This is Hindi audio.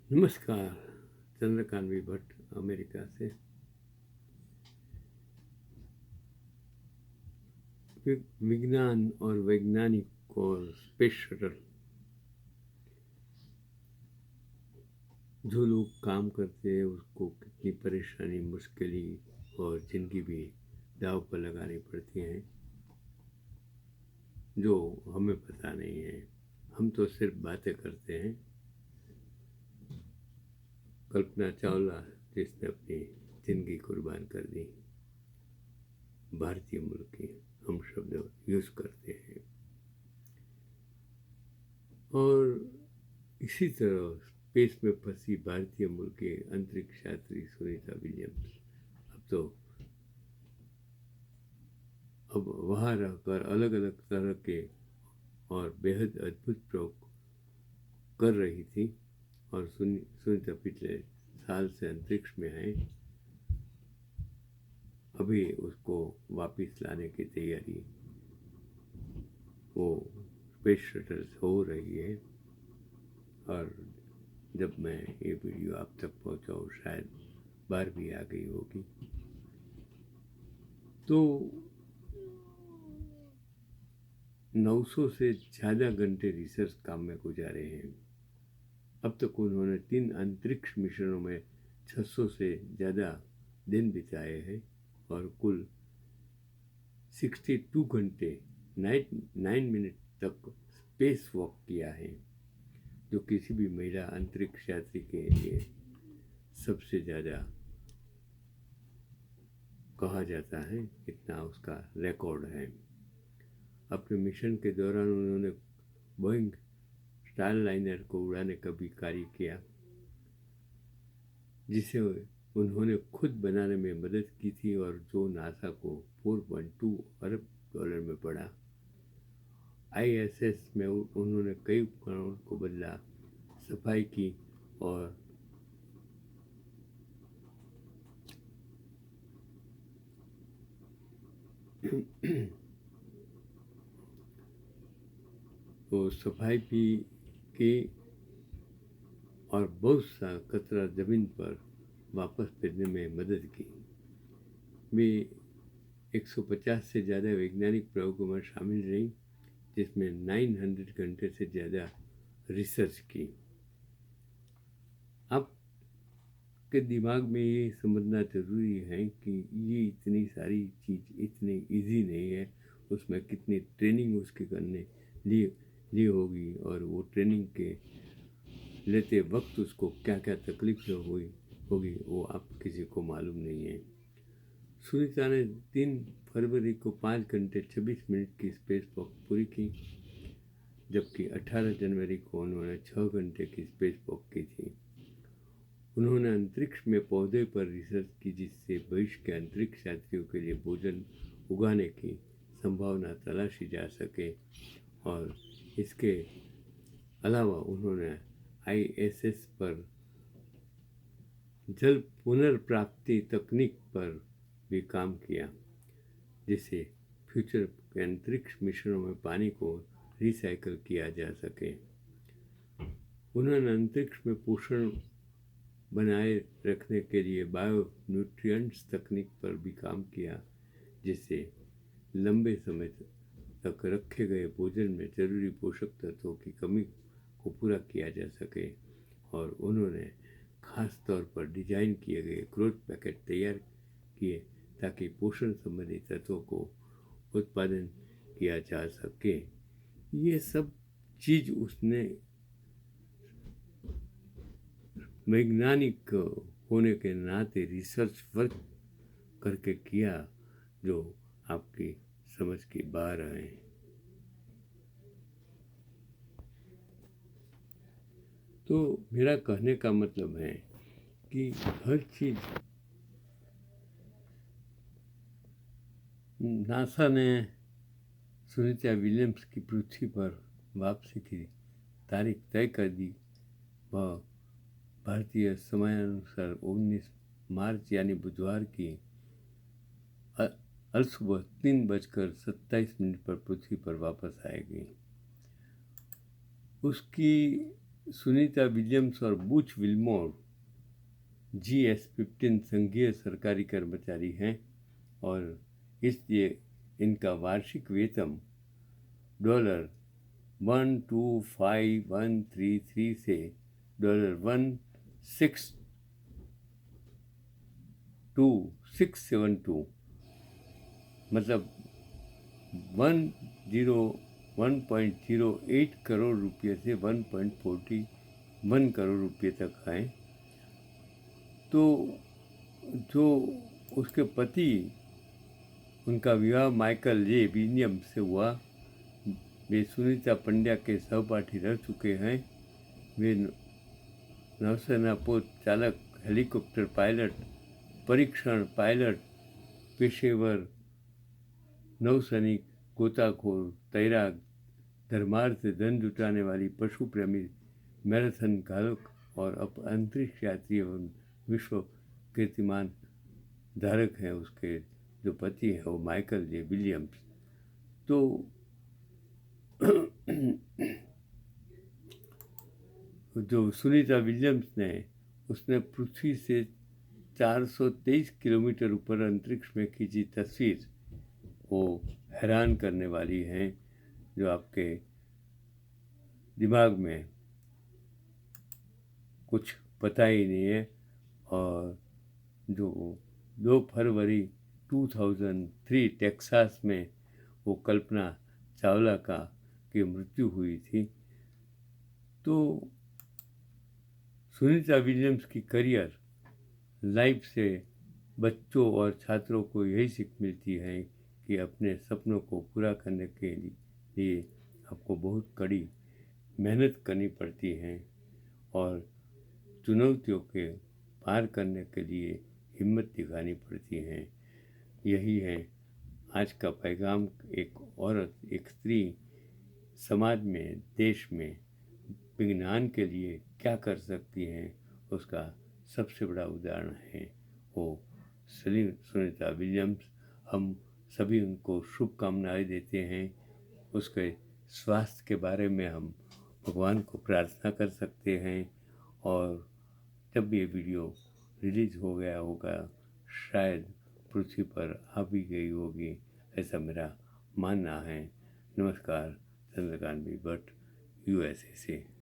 नमस्कार। चंद्रकांत भट्ट, अमेरिका से। विज्ञान और वैज्ञानिक और स्पेस शटल, जो लोग काम करते हैं उसको कितनी परेशानी, मुश्किलें और जिंदगी भी दांव पर लगानी पड़ती हैं, जो हमें पता नहीं है। हम तो सिर्फ बातें करते हैं। कल्पना चावला, जिसने अपनी जिंदगी कुर्बान कर दी, भारतीय मुल्क की, हम शब्द यूज करते हैं। और इसी तरह स्पेस में फंसी भारतीय मूल के अंतरिक्ष यात्री सुनीता विलियम्स अब वहाँ रहकर अलग अलग तरह के और बेहद अद्भुत प्रयोग कर रही थी। और सुनीता पिछले साल से अंतरिक्ष में है। अभी उसको वापस लाने की तैयारी वो स्पेस शटल से हो रही है। और जब मैं ये वीडियो आप तक पहुंचाऊँ, शायद 12वीं आ गई होगी। तो 900 से ज़्यादा घंटे रिसर्च काम में गुजारे हैं। अब तक उन्होंने 3 अंतरिक्ष मिशनों में 600 से ज़्यादा दिन बिताए हैं और कुल 62 घंटे 9 मिनट तक स्पेस वॉक किया है, जो किसी भी महिला अंतरिक्ष यात्री के लिए सबसे ज़्यादा कहा जाता है। इतना उसका रिकॉर्ड है। अपने मिशन के दौरान उन्होंने बोइंग स्टारलाइनर को उड़ाने का भी कार्य किया, जिसे उन्होंने खुद बनाने में मदद की थी और जो नासा को 4.2 अरब डॉलर में पड़ा। ISS में उन्होंने कई उपकरणों को बदला, सफाई की और वो सफाई भी की और बहुत सा कचरा ज़मीन पर वापस भेजने में मदद की। वे 150 से ज़्यादा वैज्ञानिक प्रयोगों में शामिल रही, जिसमें 900 घंटे से ज़्यादा रिसर्च की। आपके दिमाग में ये समझना ज़रूरी है कि ये इतनी सारी चीज़ इतनी इजी नहीं है। उसमें कितनी ट्रेनिंग उसके करने लिए होगी और वो ट्रेनिंग के लेते वक्त उसको क्या क्या तकलीफें होगी वो आप किसी को मालूम नहीं है। सुनीता ने 3 फरवरी को 5 घंटे 26 मिनट की स्पेस वॉक पूरी की, जबकि 18 जनवरी को उन्होंने 6 घंटे की स्पेस वॉक की थी। उन्होंने अंतरिक्ष में पौधे पर रिसर्च की, जिससे भविष्य के अंतरिक्ष यात्रियों के लिए भोजन उगाने की संभावना तलाशी जा सके। और इसके अलावा उन्होंने ISS पर जल पुनर्प्राप्ति तकनीक पर भी काम किया, जिससे फ्यूचर के अंतरिक्ष मिशनों में पानी को रिसाइकल किया जा सके। उन्होंने अंतरिक्ष में पोषण बनाए रखने के लिए बायो न्यूट्रिएंट्स तकनीक पर भी काम किया, जिससे लंबे समय तक रखे गए भोजन में जरूरी पोषक तत्वों की कमी को पूरा किया जा सके। और उन्होंने खास तौर पर डिजाइन किए गए ग्रोथ पैकेट तैयार किए ताकि पोषण संबंधी तत्वों को उत्पादन किया जा सके। ये सब चीज़ उसने वैज्ञानिक होने के नाते रिसर्च वर्क करके किया, जो आपकी समझ के बाहर आए। तो मेरा कहने का मतलब है कि हर चीज़ नासा ने सुनीता विलियम्स की पृथ्वी पर वापसी की तारीख तय कर दी। वह भारतीय समयानुसार 19 मार्च यानी बुधवार की अलसुबह 3:27 पर पृथ्वी पर वापस आएगी। उसकी सुनीता विलियम्स और बुच विल्मोर GS-15 संघीय सरकारी कर्मचारी हैं और इसलिए इनका वार्षिक वेतन $125,133 से $162,672 मतलब 1.08 करोड़ रुपये से 1.41 करोड़ रुपये तक आए। तो जो उसके पति, उनका विवाह माइकल जे विलियम्स से हुआ। वे सुनीता पंड्या के सहपाठी रह चुके हैं। वे नौसेना पोत चालक, हेलीकॉप्टर पायलट, परीक्षण पायलट, पेशेवर नौसैनिक, गोताखोर, तैराक, धर्मार्थ से धन जुटाने वाली पशु प्रेमी, मैराथन घालक और अंतरिक्ष यात्री एवं विश्व कीर्तिमान धारक हैं। उसके जो पति हैं वो माइकल जे विलियम्स। तो जो सुनीता विलियम्स ने, उसने पृथ्वी से 423 किलोमीटर ऊपर अंतरिक्ष में खींची तस्वीर वो हैरान करने वाली हैं, जो आपके दिमाग में कुछ पता ही नहीं है। और जो 2 फरवरी 2003 टेक्सास में वो कल्पना चावला की मृत्यु हुई थी। तो सुनीता विलियम्स की करियर लाइफ से बच्चों और छात्रों को यही सीख मिलती है कि अपने सपनों को पूरा करने के लिए आपको बहुत कड़ी मेहनत करनी पड़ती है और चुनौतियों के पार करने के लिए हिम्मत दिखानी पड़ती है। यही है आज का पैगाम। एक औरत, एक स्त्री समाज में, देश में विज्ञान के लिए क्या कर सकती हैं, उसका सबसे बड़ा उदाहरण है वो सुनीता विलियम्स। हम सभी उनको शुभकामनाएं देते हैं। उसके स्वास्थ्य के बारे में हम भगवान को प्रार्थना कर सकते हैं। और जब ये वीडियो रिलीज हो गया होगा, शायद पृथ्वी पर आ भी गई होगी, ऐसा मेरा मानना है। नमस्कार, चंद्रकांत भट्ट, USA से।